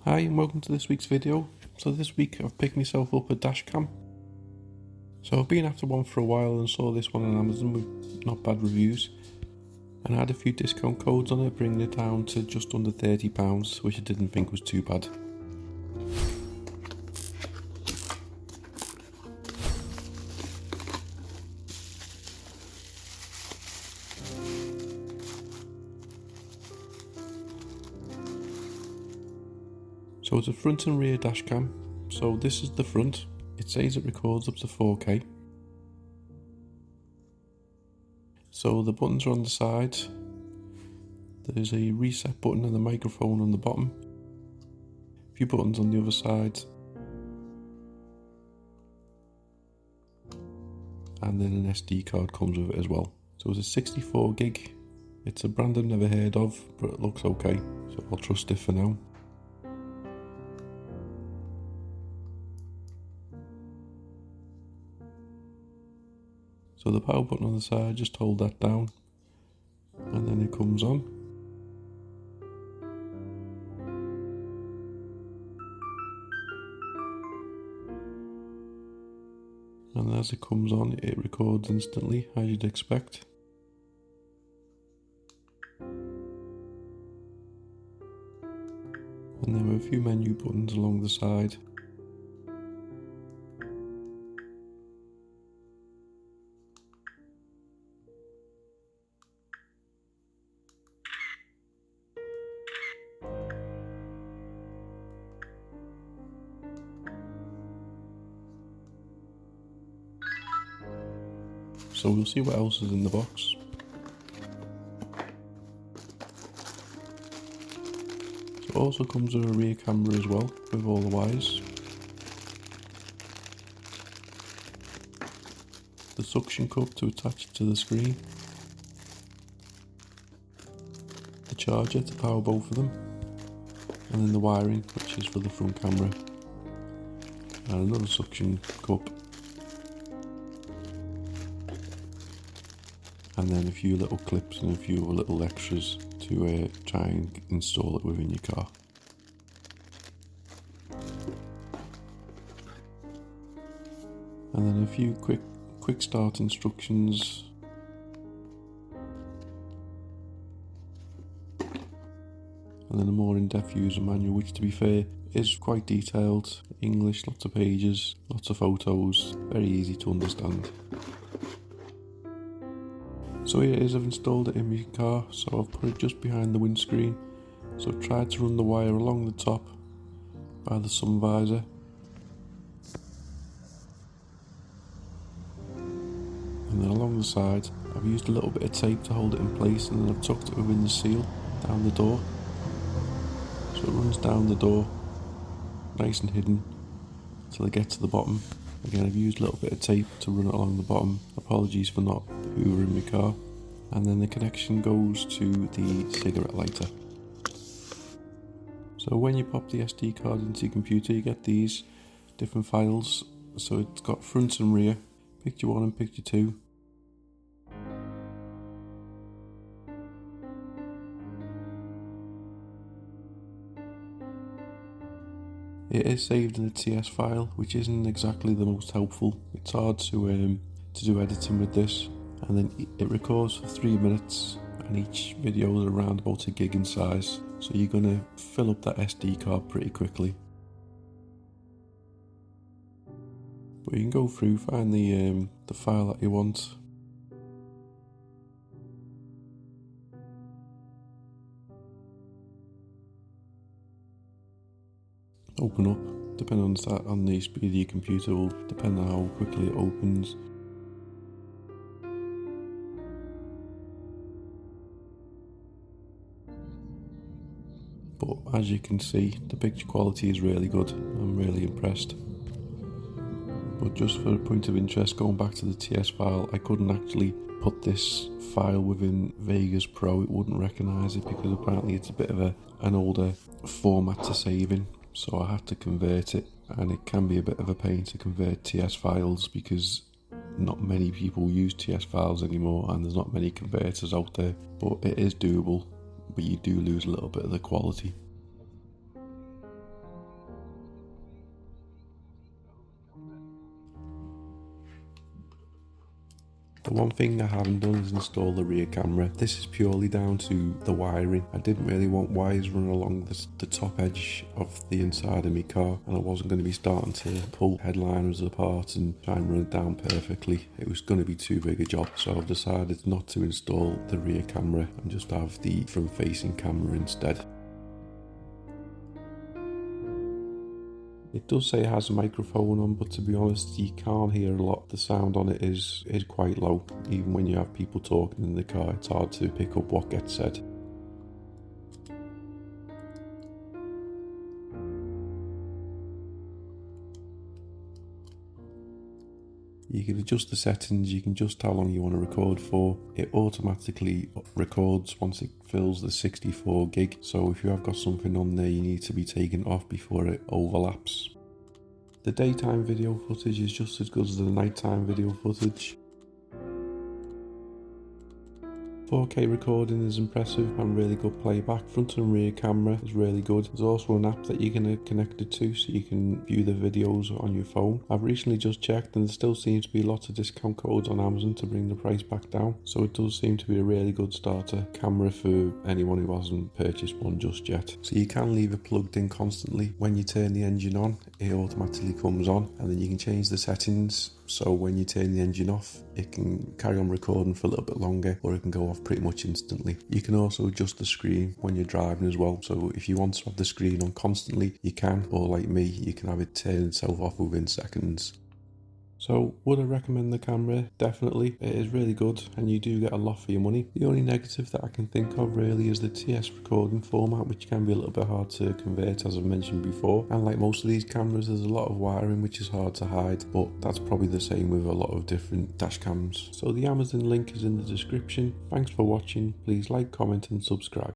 Hi and welcome to this week's video. So this week I've picked myself up a Dashcam. So I've been after one for a while and saw this one on Amazon with not bad reviews. And I had a few discount codes on it, bringing it down to just under £30, which I didn't think was too bad. So it's a front and rear dash cam. So this is the front. It says it records up to 4K. So the buttons are on the side. There's a reset button and a microphone on the bottom. A few buttons on the other side. And then an SD card comes with it as well. So it's a 64 gig. It's a brand I've never heard of, but it looks okay. So I'll trust it for now. So the power button on the side, just hold that down and then it comes on. And as it comes on, it records instantly, as you'd expect. And there were a few menu buttons along the side. So we'll see what else is in the box. So it also comes with a rear camera as well, with all the wires. The suction cup to attach it to the screen. The charger to power both of them. And then the wiring, which is for the front camera. And another suction cup. And then a few little clips and a few little extras to try and install it within your car. And then a few quick start instructions. And then a more in-depth user manual, which to be fair is quite detailed. English, lots of pages, lots of photos, very easy to understand. So here it is, I've installed it in my car, so I've put it just behind the windscreen. So I've tried to run the wire along the top by the sun visor. And then along the side, I've used a little bit of tape to hold it in place, and then I've tucked it within the seal down the door. So it runs down the door, nice and hidden, till I get to the bottom. Again, I've used a little bit of tape to run it along the bottom. Apologies for not hoovering my car. And then the connection goes to the cigarette lighter. So when you pop the SD card into your computer, you get these different files. So it's got front and rear, picture 1 and picture 2. It is saved in a TS file, which isn't exactly the most helpful. It's hard to do editing with this. And then it records for 3 minutes, and each video is around about 1 gig in size. So you're going to fill up that SD card pretty quickly. But you can go through, find the file that you want. Open up, depending on the speed of your computer, will depend on how quickly it opens. But as you can see, the picture quality is really good. I'm really impressed. But just for a point of interest, going back to the TS file, I couldn't actually put this file within Vegas Pro. It wouldn't recognise it because apparently it's a bit of an older format to save in. So I had to convert it, and it can be a bit of a pain to convert TS files because not many people use TS files anymore, and there's not many converters out there. But it is doable, but you do lose a little bit of the quality. The one thing I haven't done is install the rear camera. This is purely down to the wiring. I didn't really want wires running along the top edge of the inside of my car, and I wasn't going to be starting to pull headliners apart and try and run it down perfectly. It was going to be too big a job, so I've decided not to install the rear camera and just have the front-facing camera instead. It does say it has a microphone on, but to be honest, you can't hear a lot. The sound on it is quite low. Even when you have people talking in the car, it's hard to pick up what gets said. You can adjust the settings, you can adjust how long you want to record for. It automatically records once it fills the 64 gig, so if you have got something on there you need to be taken off before it overlaps. The daytime video footage is just as good as the nighttime video footage. 4K recording is impressive and really good playback. Front and rear camera is really good. There's also an app that you can connect it to so you can view the videos on your phone. I've recently just checked and there still seems to be lots of discount codes on Amazon to bring the price back down. So it does seem to be a really good starter camera for anyone who hasn't purchased one just yet. So you can leave it plugged in constantly. When you turn the engine on, it automatically comes on, and then you can change the settings. So when you turn the engine off, it can carry on recording for a little bit longer, or it can go off pretty much instantly. You can also adjust the screen when you're driving as well. So if you want to have the screen on constantly, you can, or like me, you can have it turn itself off within seconds. So would I recommend the camera? Definitely. It is really good and you do get a lot for your money. The only negative that I can think of really is the TS recording format, which can be a little bit hard to convert, as I've mentioned before. And like most of these cameras, there's a lot of wiring which is hard to hide, but that's probably the same with a lot of different dash cams. So the Amazon link is in the description. Thanks for watching. Please like, comment and subscribe.